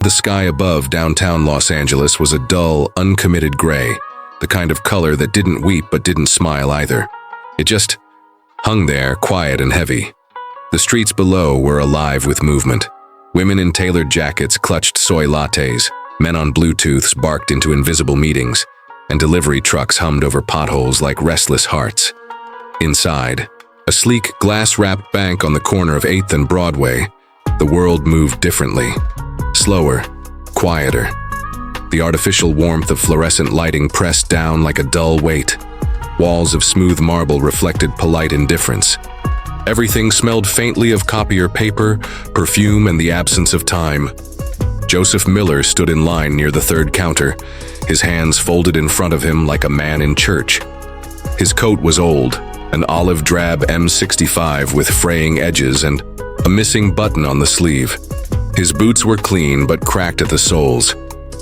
The sky above downtown Los Angeles was a dull, uncommitted gray, the kind of color that didn't weep but didn't smile either. It just hung there, quiet and heavy. The streets below were alive with movement. Women in tailored jackets clutched soy lattes, men on Bluetooths barked into invisible meetings, and delivery trucks hummed over potholes like restless hearts. Inside, a sleek, glass-wrapped bank on the corner of 8th and Broadway, the world moved differently. Slower, quieter. The artificial warmth of fluorescent lighting pressed down like a dull weight. Walls of smooth marble reflected polite indifference. Everything smelled faintly of copier paper, perfume, and the absence of time. Joseph Miller stood in line near the third counter, his hands folded in front of him like a man in church. His coat was old, an olive drab M65 with fraying edges and a missing button on the sleeve. His boots were clean but cracked at the soles.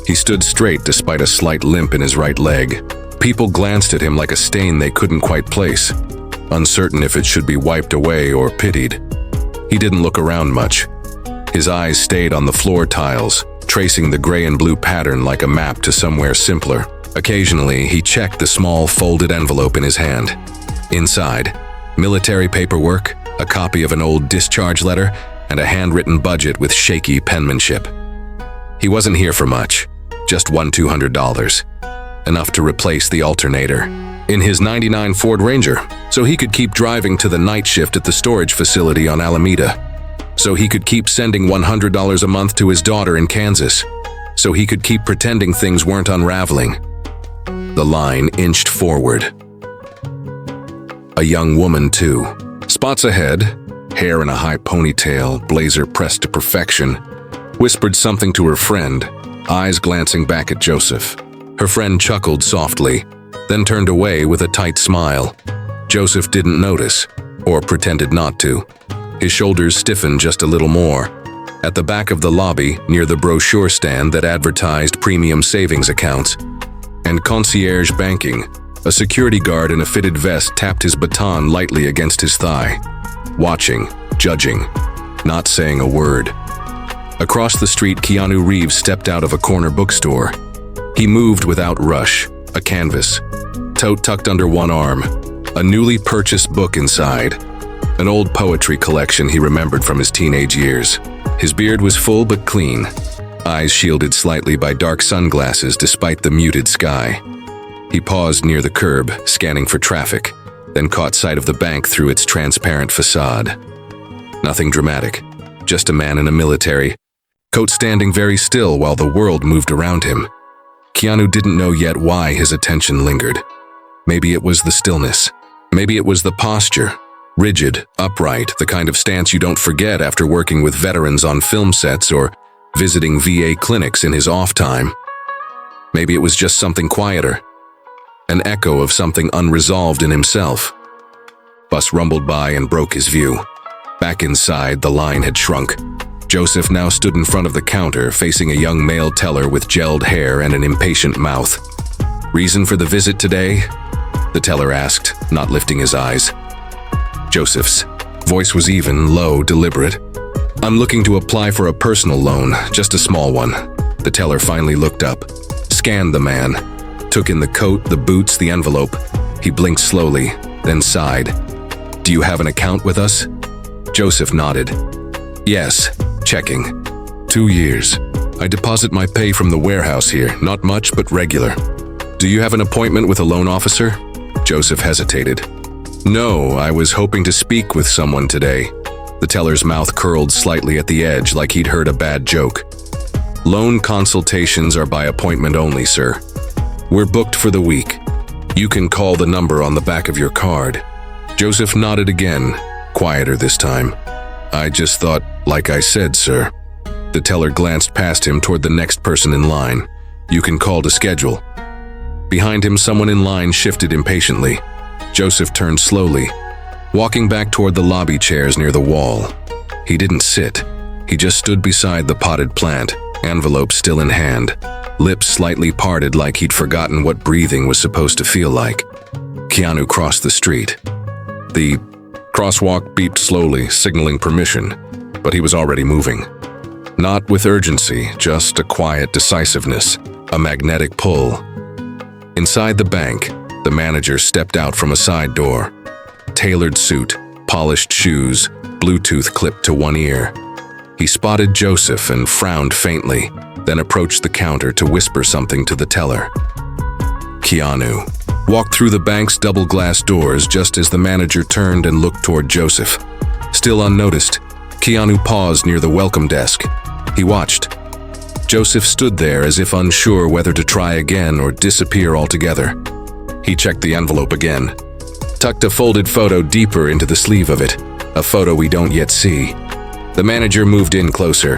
He stood straight despite a slight limp in his right leg. People glanced at him like a stain they couldn't quite place, uncertain if it should be wiped away or pitied. He didn't look around much. His eyes stayed on the floor tiles, tracing the gray and blue pattern like a map to somewhere simpler. Occasionally, he checked the small folded envelope in his hand. Inside, military paperwork, a copy of an old discharge letter, and a handwritten budget with shaky penmanship. He wasn't here for much, just won $200, enough to replace the alternator in his '99 Ford Ranger, so he could keep driving to the night shift at the storage facility on Alameda, so he could keep sending $100 a month to his daughter in Kansas, so he could keep pretending things weren't unraveling. The line inched forward. A young woman, too. Spots ahead, hair in a high ponytail, blazer pressed to perfection, whispered something to her friend, eyes glancing back at Joseph. Her friend chuckled softly, then turned away with a tight smile. Joseph didn't notice, or pretended not to. His shoulders stiffened just a little more. At the back of the lobby, near the brochure stand that advertised premium savings accounts and concierge banking, a security guard in a fitted vest tapped his baton lightly against his thigh. Watching, judging, not saying a word. Across the street, Keanu Reeves stepped out of a corner bookstore. He moved without rush, a canvas, tote tucked under one arm, a newly purchased book inside, an old poetry collection he remembered from his teenage years. His beard was full but clean, eyes shielded slightly by dark sunglasses despite the muted sky. He paused near the curb, scanning for traffic, then caught sight of the bank through its transparent facade. Nothing dramatic, just a man in a military coat standing very still while the world moved around him. Keanu didn't know yet why his attention lingered. Maybe it was the stillness. Maybe it was the posture. Rigid, upright, the kind of stance you don't forget after working with veterans on film sets or visiting VA clinics in his off time. Maybe it was just something quieter, an echo of something unresolved in himself. Bus rumbled by and broke his view. Back inside, the line had shrunk. Joseph now stood in front of the counter, facing a young male teller with gelled hair and an impatient mouth. "Reason for the visit today?" the teller asked, not lifting his eyes. Joseph's voice was even, low, deliberate. "I'm looking to apply for a personal loan, just a small one." The teller finally looked up, scanned the man, took in the coat, the boots, the envelope. He blinked slowly, then sighed. "Do you have an account with us?" Joseph nodded. "Yes, checking. 2 years. I deposit my pay from the warehouse here, not much but regular." "Do you have an appointment with a loan officer?" Joseph hesitated. "No, I was hoping to speak with someone today." The teller's mouth curled slightly at the edge like he'd heard a bad joke. "Loan consultations are by appointment only, sir. We're booked for the week. You can call the number on the back of your card." Joseph nodded again, quieter this time. "I just thought, like I said, sir." The teller glanced past him toward the next person in line. "You can call to schedule." Behind him, someone in line shifted impatiently. Joseph turned slowly, walking back toward the lobby chairs near the wall. He didn't sit. He just stood beside the potted plant, envelope still in hand, lips slightly parted like he'd forgotten what breathing was supposed to feel like. Keanu crossed the street. The crosswalk beeped slowly, signaling permission, but he was already moving. Not with urgency, just a quiet decisiveness, a magnetic pull. Inside the bank, the manager stepped out from a side door. Tailored suit, polished shoes, Bluetooth clipped to one ear. He spotted Joseph and frowned faintly, then approached the counter to whisper something to the teller. Keanu walked through the bank's double-glass doors just as the manager turned and looked toward Joseph. Still unnoticed, Keanu paused near the welcome desk. He watched. Joseph stood there as if unsure whether to try again or disappear altogether. He checked the envelope again, tucked a folded photo deeper into the sleeve of it, a photo we don't yet see. The manager moved in closer.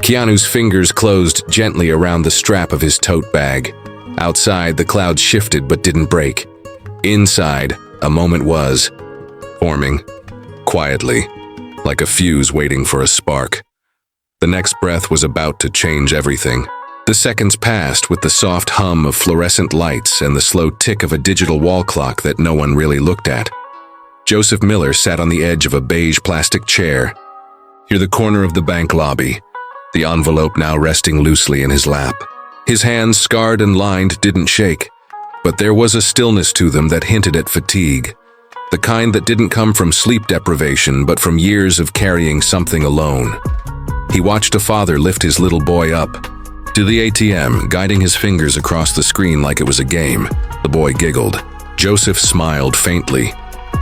Keanu's fingers closed gently around the strap of his tote bag. Outside, the clouds shifted but didn't break. Inside, a moment was forming, quietly, like a fuse waiting for a spark. The next breath was about to change everything. The seconds passed with the soft hum of fluorescent lights and the slow tick of a digital wall clock that no one really looked at. Joseph Miller sat on the edge of a beige plastic chair, near the corner of the bank lobby, the envelope now resting loosely in his lap. His hands, scarred and lined, didn't shake, but there was a stillness to them that hinted at fatigue, the kind that didn't come from sleep deprivation but from years of carrying something alone. He watched a father lift his little boy up to the ATM, guiding his fingers across the screen like it was a game. The boy giggled. Joseph smiled faintly,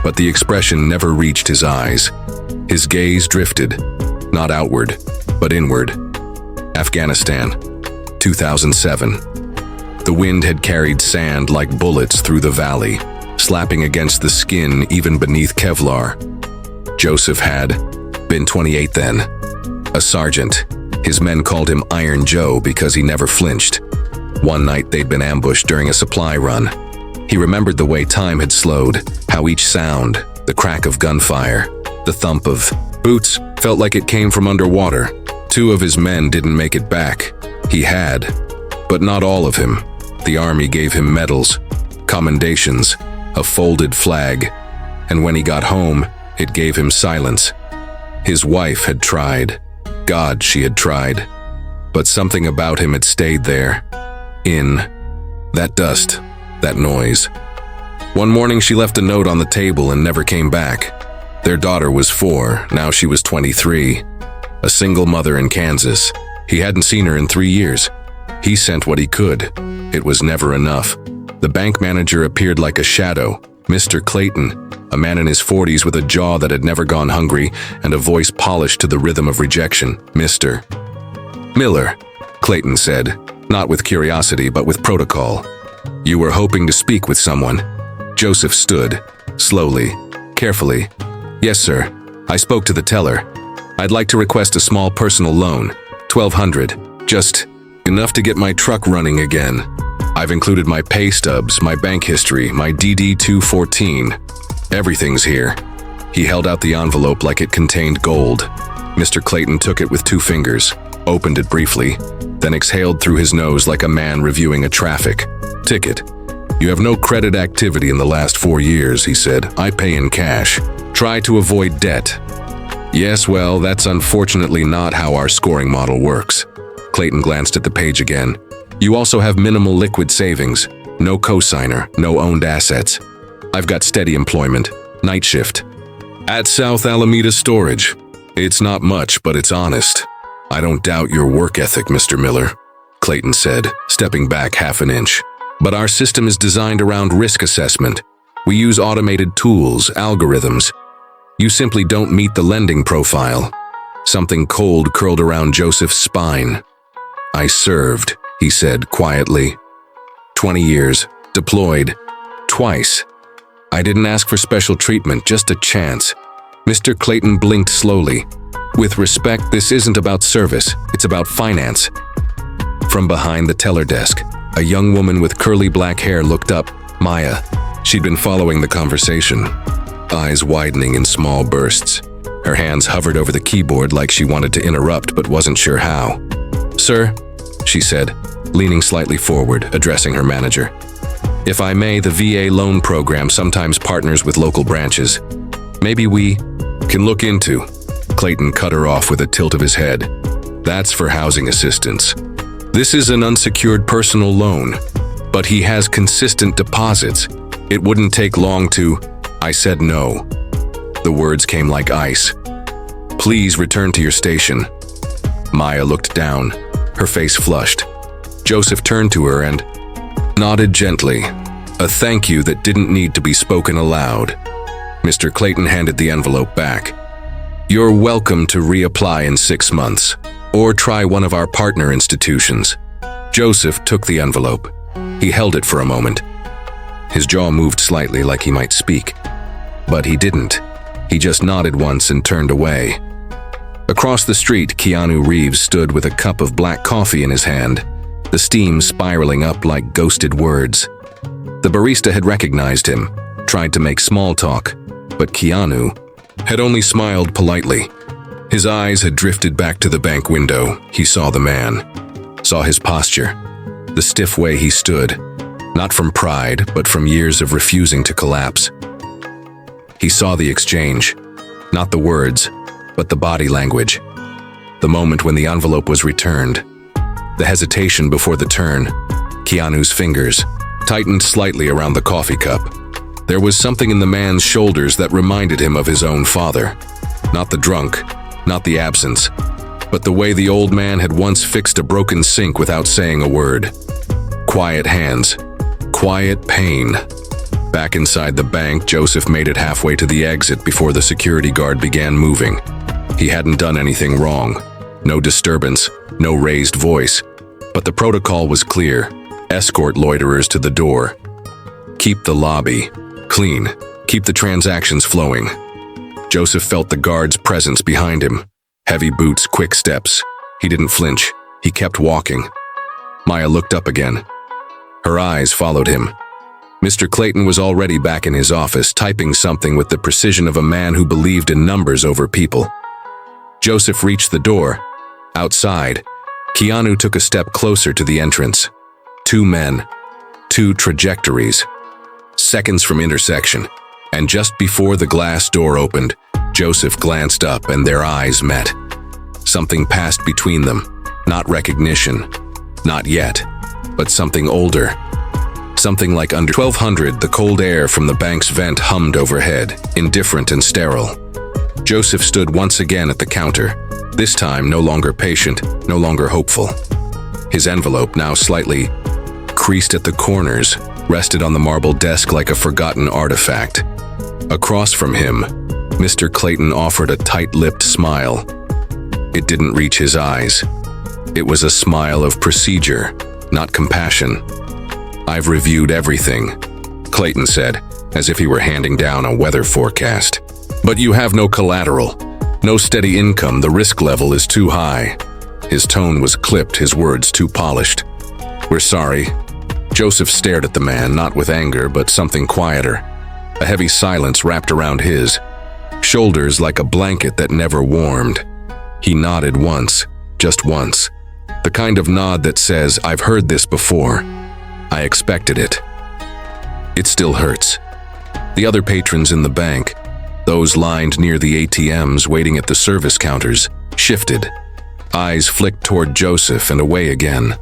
but the expression never reached his eyes. His gaze drifted, not outward, but inward. Afghanistan, 2007. The wind had carried sand like bullets through the valley, slapping against the skin even beneath Kevlar. Joseph had been 28 then. A sergeant. His men called him Iron Joe because he never flinched. One night they'd been ambushed during a supply run. He remembered the way time had slowed, how each sound, the crack of gunfire, the thump of boots, felt like it came from underwater. 2 of his men didn't make it back. He had, but not all of him. The army gave him medals, commendations, a folded flag, and when he got home, it gave him silence. His wife had tried. God, she had tried. But something about him had stayed there. In that dust, that noise. One morning she left a note on the table and never came back. Their daughter was 4, now she was 23. A single mother in Kansas. He hadn't seen her in 3 years. He sent what he could. It was never enough. The bank manager appeared like a shadow, Mr. Clayton, a man in his 40s with a jaw that had never gone hungry and a voice polished to the rhythm of rejection. Mr. Miller, Clayton said, not with curiosity but with protocol. You were hoping to speak with someone. Joseph stood, slowly, carefully. Yes, sir. I spoke to the teller. I'd like to request a small personal loan, $1,200, just enough to get my truck running again. I've included my pay stubs, my bank history, my DD-214. Everything's here. He held out the envelope like it contained gold. Mr. Clayton took it with 2 fingers, opened it briefly, then exhaled through his nose like a man reviewing a traffic ticket. You have no credit activity in the last 4 years, he said. I pay in cash. Try to avoid debt. Yes, well, that's unfortunately not how our scoring model works. Clayton glanced at the page again. You also have minimal liquid savings, no cosigner, no owned assets. I've got steady employment, night shift. At South Alameda Storage. It's not much, but it's honest. I don't doubt your work ethic, Mr. Miller, Clayton said, stepping back half an inch. But our system is designed around risk assessment. We use automated tools, algorithms. You simply don't meet the lending profile. Something cold curled around Joseph's spine. I served, he said quietly. 20 years, deployed, twice. I didn't ask for special treatment, just a chance. Mr. Clayton blinked slowly. With respect, this isn't about service, it's about finance. From behind the teller desk, a young woman with curly black hair looked up, Maya. She'd been following the conversation, eyes widening in small bursts. Her hands hovered over the keyboard like she wanted to interrupt but wasn't sure how. Sir, she said, leaning slightly forward, addressing her manager. If I may, the VA loan program sometimes partners with local branches. Maybe we can look into. Clayton cut her off with a tilt of his head. That's for housing assistance. This is an unsecured personal loan, but he has consistent deposits. It wouldn't take long to... I said no. The words came like ice. Please return to your station. Maya looked down, her face flushed. Joseph turned to her and nodded gently, a thank you that didn't need to be spoken aloud. Mr. Clayton handed the envelope back. You're welcome to reapply in 6 months, or try one of our partner institutions. Joseph took the envelope. He held it for a moment. His jaw moved slightly like he might speak, but he didn't. He just nodded once and turned away. Across the street, Keanu Reeves stood with a cup of black coffee in his hand, the steam spiraling up like ghosted words. The barista had recognized him, tried to make small talk, but Keanu had only smiled politely. His eyes had drifted back to the bank window. He saw the man, saw his posture, the stiff way he stood, not from pride, but from years of refusing to collapse. He saw the exchange, not the words, but the body language. The moment when the envelope was returned, the hesitation before the turn, Keanu's fingers tightened slightly around the coffee cup. There was something in the man's shoulders that reminded him of his own father. Not the drunk, not the absence, but the way the old man had once fixed a broken sink without saying a word. Quiet hands, quiet pain. Back inside the bank, Joseph made it halfway to the exit before the security guard began moving. He hadn't done anything wrong. No disturbance, no raised voice. But the protocol was clear. Escort loiterers to the door. Keep the lobby clean. Keep the transactions flowing. Joseph felt the guard's presence behind him. Heavy boots, quick steps. He didn't flinch. He kept walking. Maya looked up again. Her eyes followed him. Mr. Clayton was already back in his office, typing something with the precision of a man who believed in numbers over people. Joseph reached the door. Outside, Keanu took a step closer to the entrance. 2 men, 2 trajectories. Seconds from intersection, and just before the glass door opened, Joseph glanced up and their eyes met. Something passed between them. Not recognition. Not yet. But something older. Something like under 1200, the cold air from the bank's vent hummed overhead, indifferent and sterile. Joseph stood once again at the counter, this time no longer patient, no longer hopeful. His envelope, now slightly creased at the corners, rested on the marble desk like a forgotten artifact. Across from him, Mr. Clayton offered a tight-lipped smile. It didn't reach his eyes. It was a smile of procedure, not compassion. I've reviewed everything, Clayton said, as if he were handing down a weather forecast. But you have no collateral, no steady income, the risk level is too high. His tone was clipped, his words too polished. We're sorry. Joseph stared at the man, not with anger, but something quieter. A heavy silence wrapped around his shoulders like a blanket that never warmed. He nodded once, just once. The kind of nod that says, I've heard this before. I expected it. It still hurts. The other patrons in the bank, those lined near the ATMs waiting at the service counters, shifted. Eyes flicked toward Joseph and away again.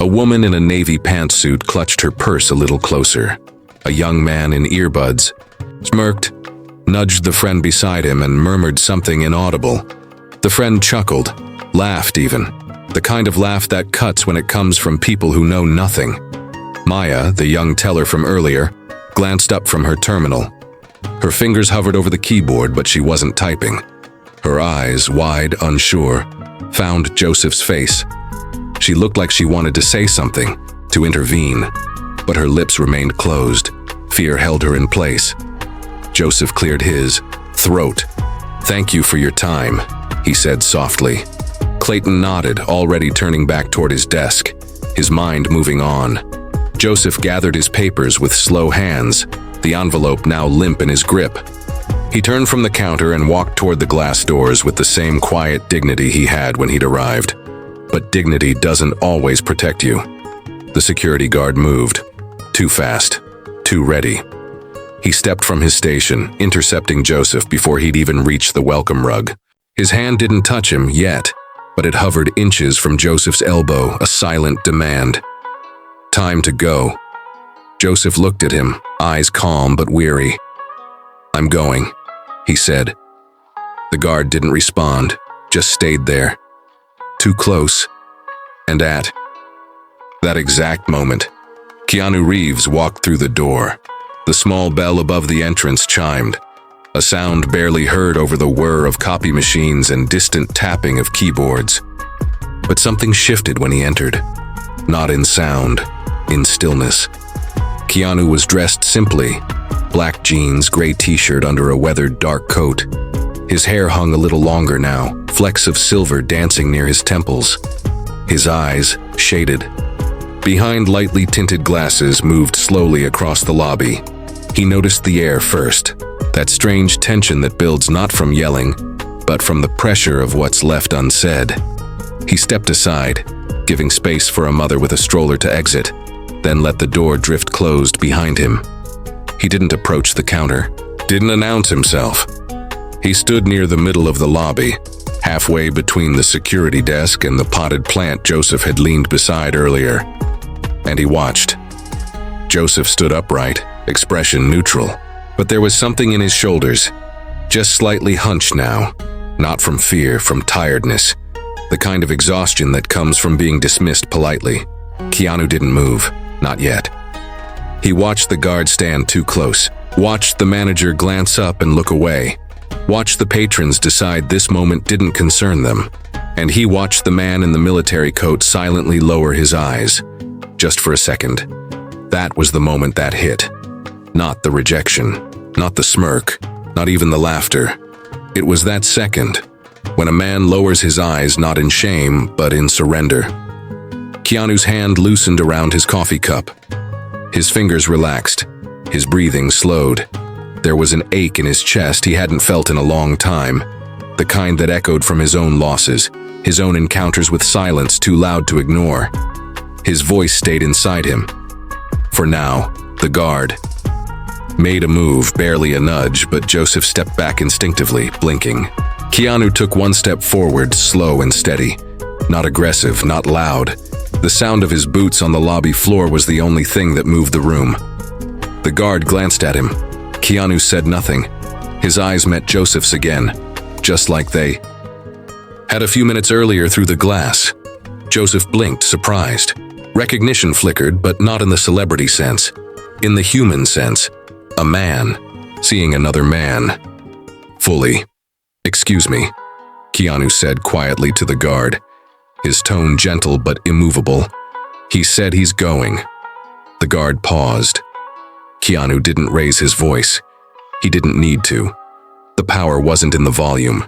A woman in a navy pantsuit clutched her purse a little closer. A young man in earbuds smirked, nudged the friend beside him and murmured something inaudible. The friend chuckled, laughed even. The kind of laugh that cuts when it comes from people who know nothing. Maya, the young teller from earlier, glanced up from her terminal. Her fingers hovered over the keyboard, but she wasn't typing. Her eyes, wide, unsure, found Joseph's face. She looked like she wanted to say something, to intervene, but her lips remained closed. Fear held her in place. Joseph cleared his throat. Thank you for your time, he said softly. Clayton nodded, already turning back toward his desk, his mind moving on. Joseph gathered his papers with slow hands, the envelope now limp in his grip. He turned from the counter and walked toward the glass doors with the same quiet dignity he had when he'd arrived. But dignity doesn't always protect you. The security guard moved. Too fast. Too ready. He stepped from his station, intercepting Joseph before he'd even reached the welcome rug. His hand didn't touch him yet, but it hovered inches from Joseph's elbow, a silent demand. "Time to go." Joseph looked at him, eyes calm but weary. "I'm going," he said. The guard didn't respond, just stayed there. Too close. And at that exact moment, Keanu Reeves walked through the door. The small bell above the entrance chimed, a sound barely heard over the whir of copy machines and distant tapping of keyboards. But something shifted when he entered. Not in sound, in stillness. Keanu was dressed simply, black jeans, gray t-shirt under a weathered dark coat. His hair hung a little longer now, flecks of silver dancing near his temples. His eyes, shaded, behind lightly tinted glasses, moved slowly across the lobby. He noticed the air first, that strange tension that builds not from yelling, but from the pressure of what's left unsaid. He stepped aside, giving space for a mother with a stroller to exit, then let the door drift closed behind him. He didn't approach the counter, didn't announce himself. He stood near the middle of the lobby, halfway between the security desk and the potted plant Joseph had leaned beside earlier. And he watched. Joseph stood upright, expression neutral, but there was something in his shoulders, just slightly hunched now, not from fear, from tiredness, the kind of exhaustion that comes from being dismissed politely. Keanu didn't move, not yet. He watched the guard stand too close, watched the manager glance up and look away, watched the patrons decide this moment didn't concern them, and he watched the man in the military coat silently lower his eyes. Just for a second. That was the moment that hit. Not the rejection, not the smirk, not even the laughter. It was that second, when a man lowers his eyes not in shame, but in surrender. Keanu's hand loosened around his coffee cup. His fingers relaxed, his breathing slowed. There was an ache in his chest he hadn't felt in a long time, the kind that echoed from his own losses, his own encounters with silence too loud to ignore. His voice stayed inside him. For now, the guard made a move, barely a nudge, but Joseph stepped back instinctively, blinking. Keanu took one step forward, slow and steady. Not aggressive, not loud. The sound of his boots on the lobby floor was the only thing that moved the room. The guard glanced at him. Keanu said nothing. His eyes met Joseph's again, just like they had a few minutes earlier through the glass. Joseph blinked, surprised. Recognition flickered, but not in the celebrity sense. In the human sense. A man, seeing another man. Fully. "Excuse me," Keanu said quietly to the guard, his tone gentle but immovable. "He said he's going." The guard paused. Keanu didn't raise his voice. He didn't need to. The power wasn't in the volume.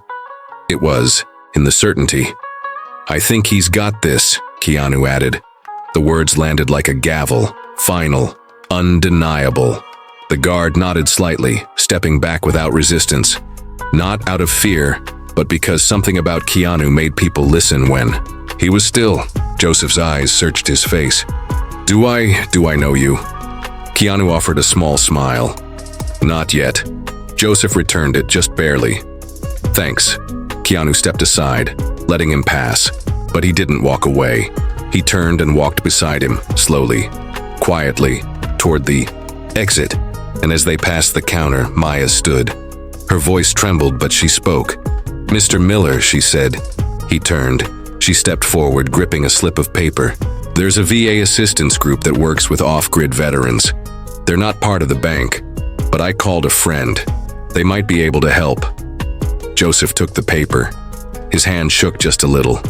It was in the certainty. "I think he's got this," Keanu added. The words landed like a gavel, final, undeniable. The guard nodded slightly, stepping back without resistance. Not out of fear, but because something about Keanu made people listen when he was still. Joseph's eyes searched his face. Do I know you?" Keanu offered a small smile. "Not yet." Joseph returned it, just barely. "Thanks." Keanu stepped aside, letting him pass, but he didn't walk away. He turned and walked beside him, slowly, quietly, toward the exit, and as they passed the counter, Maya stood. Her voice trembled, but she spoke. "Mr. Miller," she said. He turned. She stepped forward, gripping a slip of paper. "There's a VA assistance group that works with off-grid veterans. They're not part of the bank, but I called a friend. They might be able to help." Joseph took the paper. His hand shook just a little.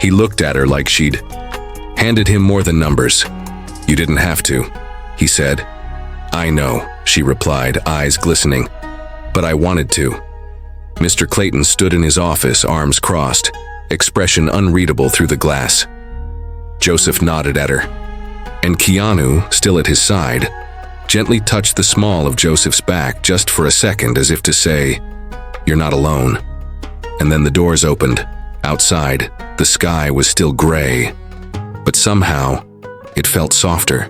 He looked at her like she'd handed him more than numbers. "You didn't have to," he said. "I know," she replied, eyes glistening. "But I wanted to." Mr. Clayton stood in his office, arms crossed, expression unreadable through the glass. Joseph nodded at her, and Keanu, still at his side, gently touched the small of Joseph's back just for a second, as if to say, "You're not alone." And then the doors opened. Outside, the sky was still gray, but somehow, it felt softer.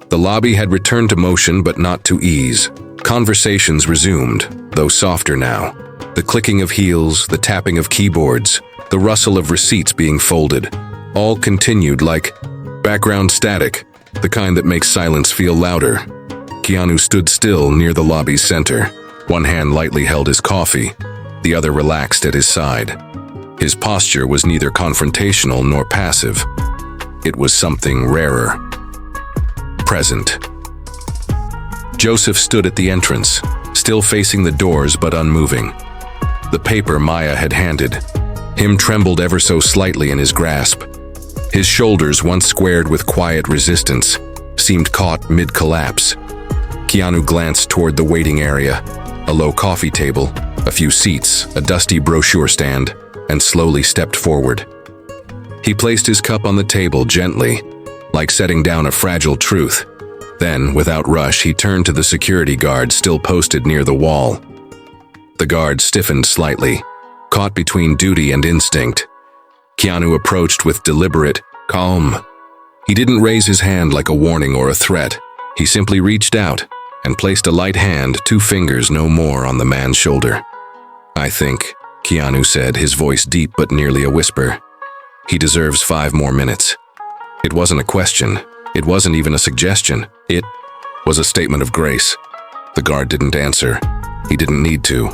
The lobby had returned to motion, but not to ease. Conversations resumed, though softer now. The clicking of heels, the tapping of keyboards, the rustle of receipts being folded. All continued like background static, the kind that makes silence feel louder. Keanu stood still near the lobby's center. One hand lightly held his coffee, the other relaxed at his side. His posture was neither confrontational nor passive. It was something rarer. Present. Joseph stood at the entrance, still facing the doors but unmoving. The paper Maya had handed him trembled ever so slightly in his grasp. His shoulders, once squared with quiet resistance, seemed caught mid-collapse. Keanu glanced toward the waiting area, a low coffee table, a few seats, a dusty brochure stand, and slowly stepped forward. He placed his cup on the table gently, like setting down a fragile truth. Then, without rush, he turned to the security guard still posted near the wall. The guard stiffened slightly, caught between duty and instinct. Keanu approached with deliberate calm. He didn't raise his hand like a warning or a threat. He simply reached out and placed a light hand, 2 fingers no more, on the man's shoulder. "I think," Keanu said, his voice deep but nearly a whisper, "he deserves 5 more minutes." It wasn't a question. It wasn't even a suggestion. It was a statement of grace. The guard didn't answer. He didn't need to.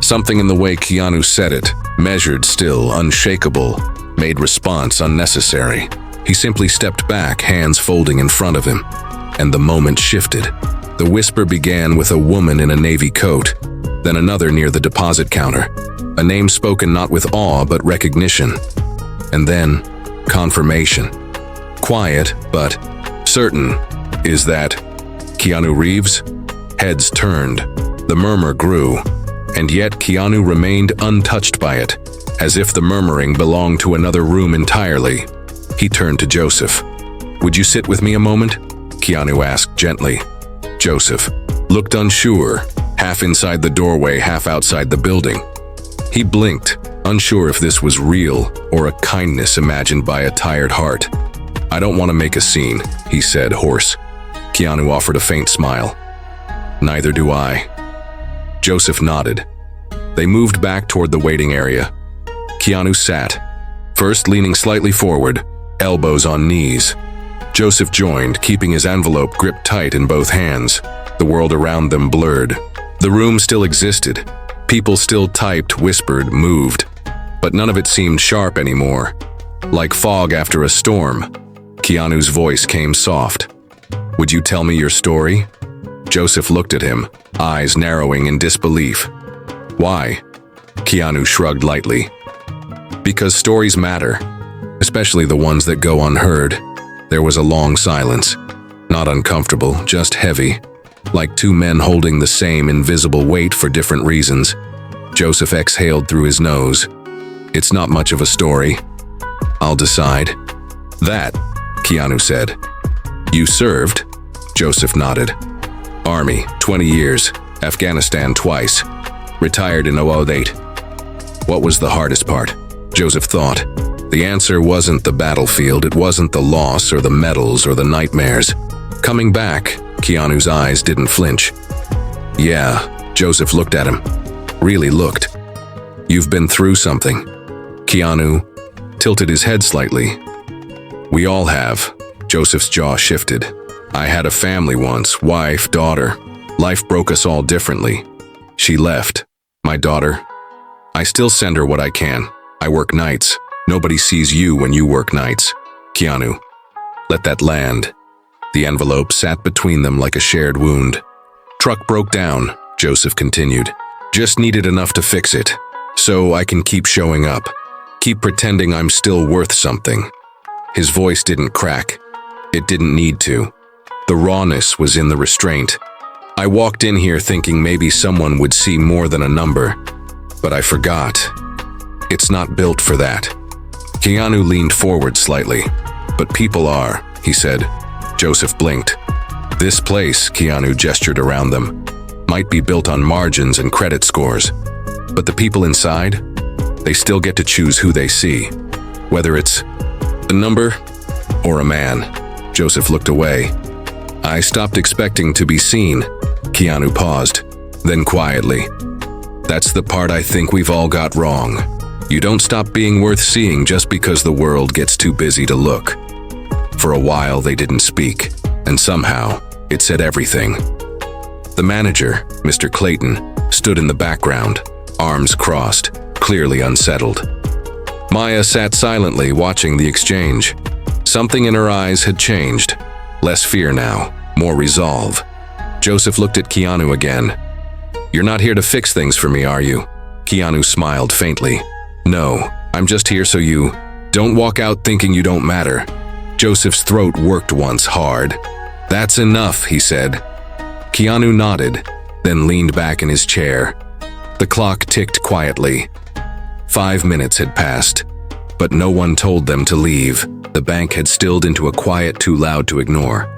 Something in the way Keanu said it, measured, still, unshakable, made response unnecessary. He simply stepped back, hands folding in front of him, and the moment shifted. The whisper began with a woman in a navy coat, then another near the deposit counter, a name spoken not with awe but recognition, and then confirmation. Quiet, but certain. "Is that Keanu Reeves?" Heads turned. The murmur grew, and yet Keanu remained untouched by it, as if the murmuring belonged to another room entirely. He turned to Joseph. "Would you sit with me a moment?" Keanu asked gently. Joseph looked unsure, half inside the doorway, half outside the building. He blinked, unsure if this was real or a kindness imagined by a tired heart. "I don't want to make a scene," he said, hoarse. Keanu offered a faint smile. "Neither do I." Joseph nodded. They moved back toward the waiting area. Keanu sat, first leaning slightly forward, elbows on knees. Joseph joined, keeping his envelope gripped tight in both hands. The world around them blurred. The room still existed. People still typed, whispered, moved. But none of it seemed sharp anymore. Like fog after a storm. Keanu's voice came soft. "Would you tell me your story?" Joseph looked at him, eyes narrowing in disbelief. "Why?" Keanu shrugged lightly. "Because stories matter, especially the ones that go unheard." There was a long silence. Not uncomfortable, just heavy, like 2 men holding the same invisible weight for different reasons. Joseph exhaled through his nose. "It's not much of a story. I'll decide." "That," Keanu said. "You served?" Joseph nodded. "Army, 20 years, Afghanistan twice. Retired in 2008. "What was the hardest part?" Joseph thought. The answer wasn't the battlefield, it wasn't the loss or the medals or the nightmares. Coming back, Keanu's eyes didn't flinch. "Yeah," Joseph looked at him. Really looked. "You've been through something." Keanu tilted his head slightly. "We all have." Joseph's jaw shifted. "I had a family once, wife, daughter. Life broke us all differently. She left. My daughter. I still send her what I can. I work nights. Nobody sees you when you work nights." Keanu let that land. The envelope sat between them like a shared wound. "Truck broke down," Joseph continued. "Just needed enough to fix it. So I can keep showing up. Keep pretending I'm still worth something." His voice didn't crack. It didn't need to. The rawness was in the restraint. "I walked in here thinking maybe someone would see more than a number. But I forgot. It's not built for that." Keanu leaned forward slightly. "But people are," he said. Joseph blinked. "This place," Keanu gestured around them, "might be built on margins and credit scores. But the people inside, they still get to choose who they see. Whether it's a number or a man." Joseph looked away. "I stopped expecting to be seen." Keanu paused, then quietly. "That's the part I think we've all got wrong. You don't stop being worth seeing just because the world gets too busy to look. For a while, they didn't speak, and somehow, it said everything. The manager, Mr. Clayton, stood in the background, arms crossed, clearly unsettled. Maya sat silently watching the exchange. Something in her eyes had changed. Less fear now, more resolve. Joseph looked at Keanu again. "You're not here to fix things for me, are you?" Keanu smiled faintly. "No, I'm just here so you don't walk out thinking you don't matter." Joseph's throat worked once hard. "That's enough," he said. Keanu nodded, then leaned back in his chair. The clock ticked quietly. 5 minutes had passed, but no one told them to leave. The bank had stilled into a quiet too loud to ignore.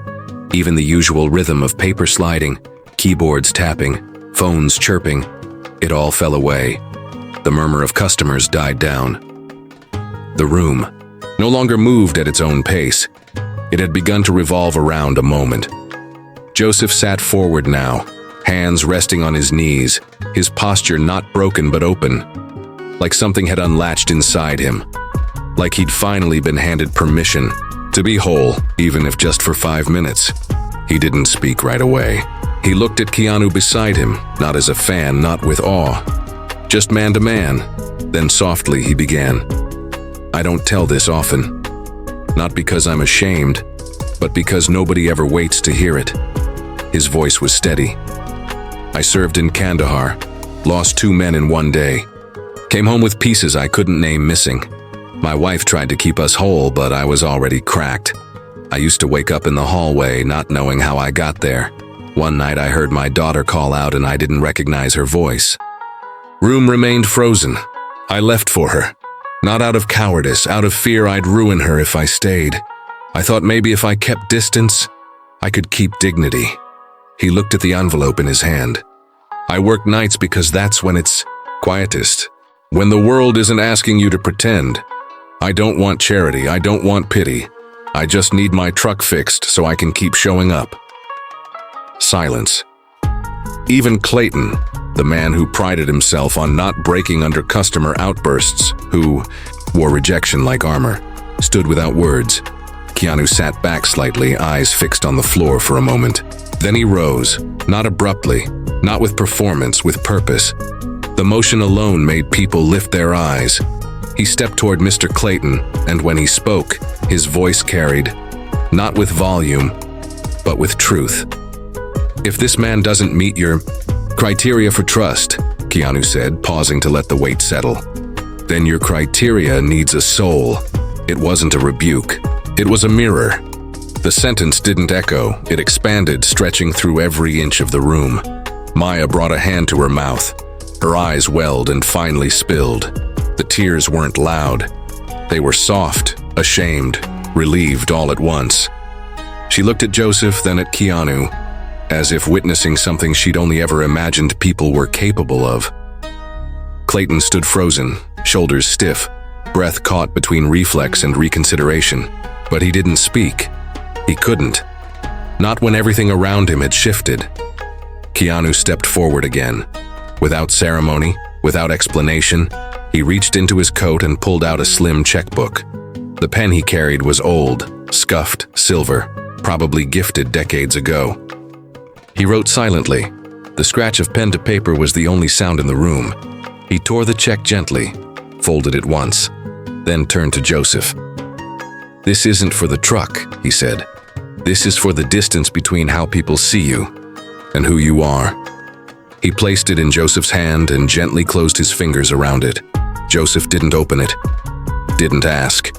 Even the usual rhythm of paper sliding, keyboards tapping, phones chirping, it all fell away. The murmur of customers died down. The room no longer moved at its own pace. It had begun to revolve around a moment. Joseph sat forward now, hands resting on his knees, his posture not broken but open, like something had unlatched inside him, like he'd finally been handed permission to be whole, even if just for 5 minutes. He didn't speak right away. He looked at Keanu beside him, not as a fan, not with awe, just man to man. Then softly he began, "I don't tell this often, not because I'm ashamed, but because nobody ever waits to hear it." His voice was steady. "I served in Kandahar, lost 2 men in 1 day. Came home with pieces I couldn't name missing. My wife tried to keep us whole, but I was already cracked. I used to wake up in the hallway, not knowing how I got there. One night I heard my daughter call out and I didn't recognize her voice. Room remained frozen. I left for her. Not out of cowardice, out of fear I'd ruin her if I stayed. I thought maybe if I kept distance, I could keep dignity." He looked at the envelope in his hand. "I work nights because that's when it's quietest. When the world isn't asking you to pretend. I don't want charity, I don't want pity. I just need my truck fixed so I can keep showing up." Silence. Even Clayton, the man who prided himself on not breaking under customer outbursts, who wore rejection like armor, stood without words. Keanu sat back slightly, eyes fixed on the floor for a moment. Then he rose, not abruptly, not with performance, with purpose. The motion alone made people lift their eyes. He stepped toward Mr. Clayton, and when he spoke, his voice carried, not with volume, but with truth. "If this man doesn't meet your criteria for trust," Keanu said, pausing to let the weight settle, "then your criteria needs a soul." It wasn't a rebuke. It was a mirror. The sentence didn't echo. It expanded, stretching through every inch of the room. Maya brought a hand to her mouth. Her eyes welled and finally spilled. The tears weren't loud. They were soft, ashamed, relieved all at once. She looked at Joseph, then at Keanu, as if witnessing something she'd only ever imagined people were capable of. Clayton stood frozen, shoulders stiff, breath caught between reflex and reconsideration. But he didn't speak. He couldn't. Not when everything around him had shifted. Keanu stepped forward again. Without ceremony, without explanation, he reached into his coat and pulled out a slim checkbook. The pen he carried was old, scuffed, silver, probably gifted decades ago. He wrote silently. The scratch of pen to paper was the only sound in the room. He tore the check gently, folded it once, then turned to Joseph. "This isn't for the truck," he said. "This is for the distance between how people see you and who you are." He placed it in Joseph's hand and gently closed his fingers around it. Joseph didn't open it, didn't ask.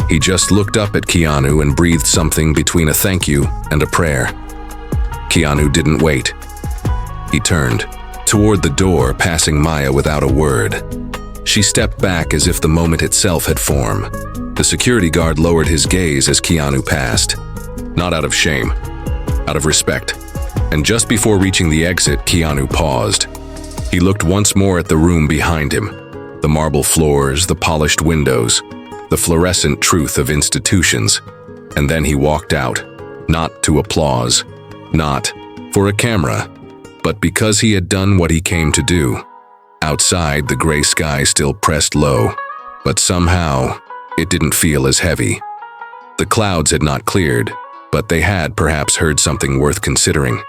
He just looked up at Keanu and breathed something between a thank you and a prayer. Keanu didn't wait. He turned toward the door, passing Maya without a word. She stepped back as if the moment itself had formed. The security guard lowered his gaze as Keanu passed, not out of shame, out of respect. And just before reaching the exit, Keanu paused. He looked once more at the room behind him, the marble floors, the polished windows, the fluorescent truth of institutions. And then he walked out, not to applause, not for a camera, but because he had done what he came to do, Outside, the gray sky still pressed low, but somehow, it didn't feel as heavy. The clouds had not cleared, but they had perhaps heard something worth considering.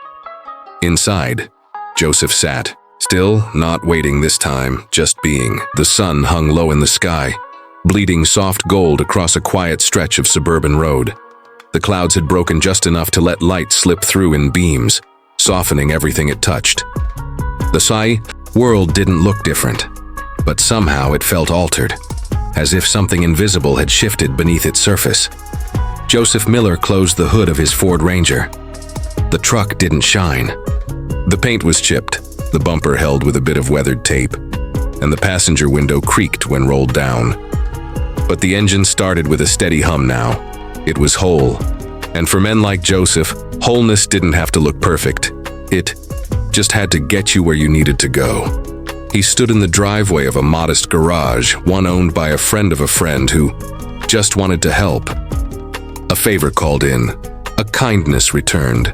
Inside, Joseph sat, still not waiting this time, just being. The sun hung low in the sky, bleeding soft gold across a quiet stretch of suburban road. The clouds had broken just enough to let light slip through in beams, softening everything it touched. The world didn't look different, but somehow it felt altered, as if something invisible had shifted beneath its surface. Joseph Miller closed the hood of his Ford Ranger. The truck didn't shine. The paint was chipped, the bumper held with a bit of weathered tape, and the passenger window creaked when rolled down. But the engine started with a steady hum now. It was whole, and for men like Joseph, wholeness didn't have to look perfect. It just had to get you where you needed to go. He stood in the driveway of a modest garage, one owned by a friend of a friend who just wanted to help. A favor called in, a kindness returned.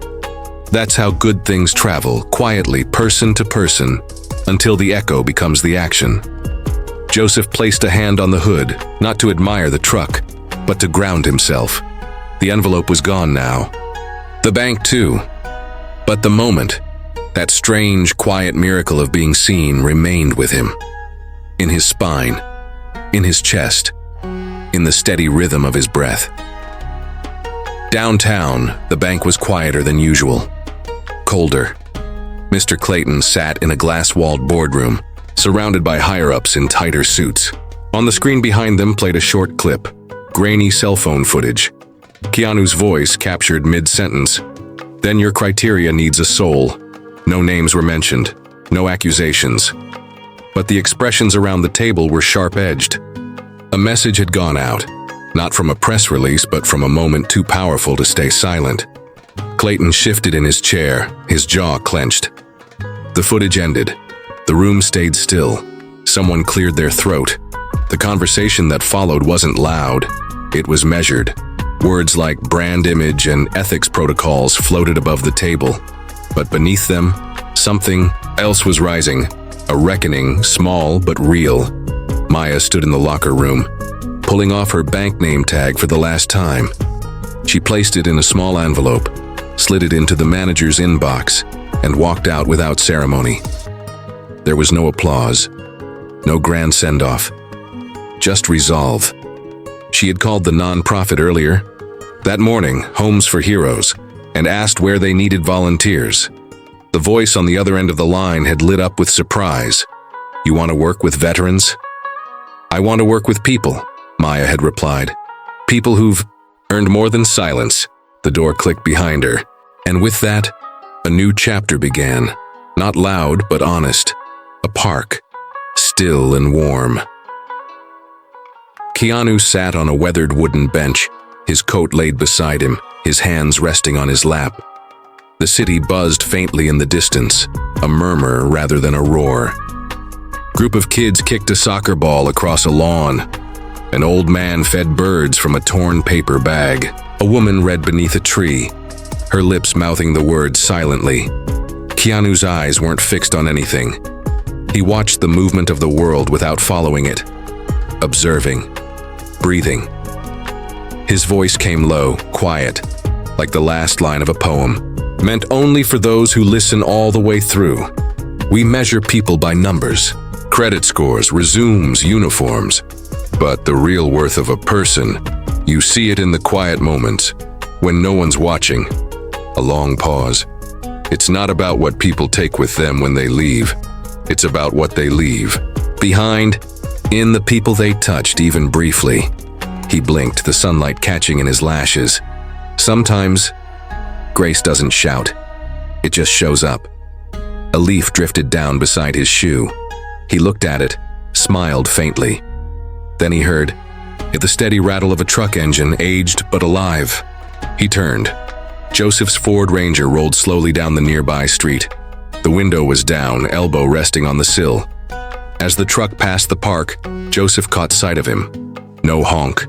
That's how good things travel, quietly, person to person, until the echo becomes the action. Joseph placed a hand on the hood, not to admire the truck, but to ground himself. The envelope was gone now. The bank too. But the moment, that strange, quiet miracle of being seen remained with him. In his spine, in his chest, in the steady rhythm of his breath. Downtown, the bank was quieter than usual. Colder. Mr. Clayton sat in a glass-walled boardroom, surrounded by higher-ups in tighter suits. On the screen behind them played a short clip, grainy cell phone footage. Keanu's voice captured mid-sentence. Then your criteria needs a soul. No names were mentioned, no accusations. But the expressions around the table were sharp-edged. A message had gone out, not from a press release, but from a moment too powerful to stay silent. Clayton shifted in his chair, his jaw clenched. The footage ended. The room stayed still. Someone cleared their throat. The conversation that followed wasn't loud. It was measured. Words like brand image and ethics protocols floated above the table. But beneath them, something else was rising. A reckoning, small but real. Maya stood in the locker room, pulling off her bank name tag for the last time. She placed it in a small envelope, slid it into the manager's inbox, and walked out without ceremony. There was no applause, no grand send-off, just resolve. She had called the non-profit earlier, that morning, Homes for Heroes, and asked where they needed volunteers. The voice on the other end of the line had lit up with surprise. You want to work with veterans? I want to work with people, Maya had replied. People who've earned more than silence. The door clicked behind her, and with that, a new chapter began. Not loud, but honest. A park, still and warm. Keanu sat on a weathered wooden bench, his coat laid beside him, his hands resting on his lap. The city buzzed faintly in the distance, a murmur rather than a roar. Group of kids kicked a soccer ball across a lawn. An old man fed birds from a torn paper bag. A woman read beneath a tree, her lips mouthing the words silently. Keanu's eyes weren't fixed on anything. He watched the movement of the world without following it, observing, breathing. His voice came low, quiet, like the last line of a poem, meant only for those who listen all the way through. We measure people by numbers, credit scores, resumes, uniforms. But the real worth of a person, you see it in the quiet moments, when no one's watching. A long pause. It's not about what people take with them when they leave. It's about what they leave behind, in the people they touched even briefly. He blinked, the sunlight catching in his lashes. Sometimes, grace doesn't shout. It just shows up. A leaf drifted down beside his shoe. He looked at it, smiled faintly. Then he heard the steady rattle of a truck engine, aged but alive. He turned. Joseph's Ford Ranger rolled slowly down the nearby street. The window was down, elbow resting on the sill. As the truck passed the park, Joseph caught sight of him. No honk,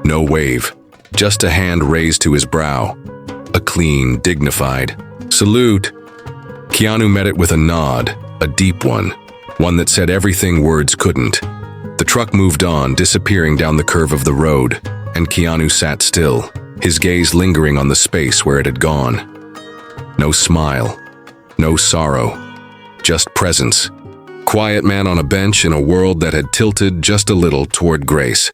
no wave, just a hand raised to his brow. A clean, dignified salute. Keanu met it with a nod, a deep one. one that said everything words couldn't. The truck moved on, disappearing down the curve of the road, and Keanu sat still, his gaze lingering on the space where it had gone. No smile, no sorrow, just presence. Quiet man on a bench in a world that had tilted just a little toward grace.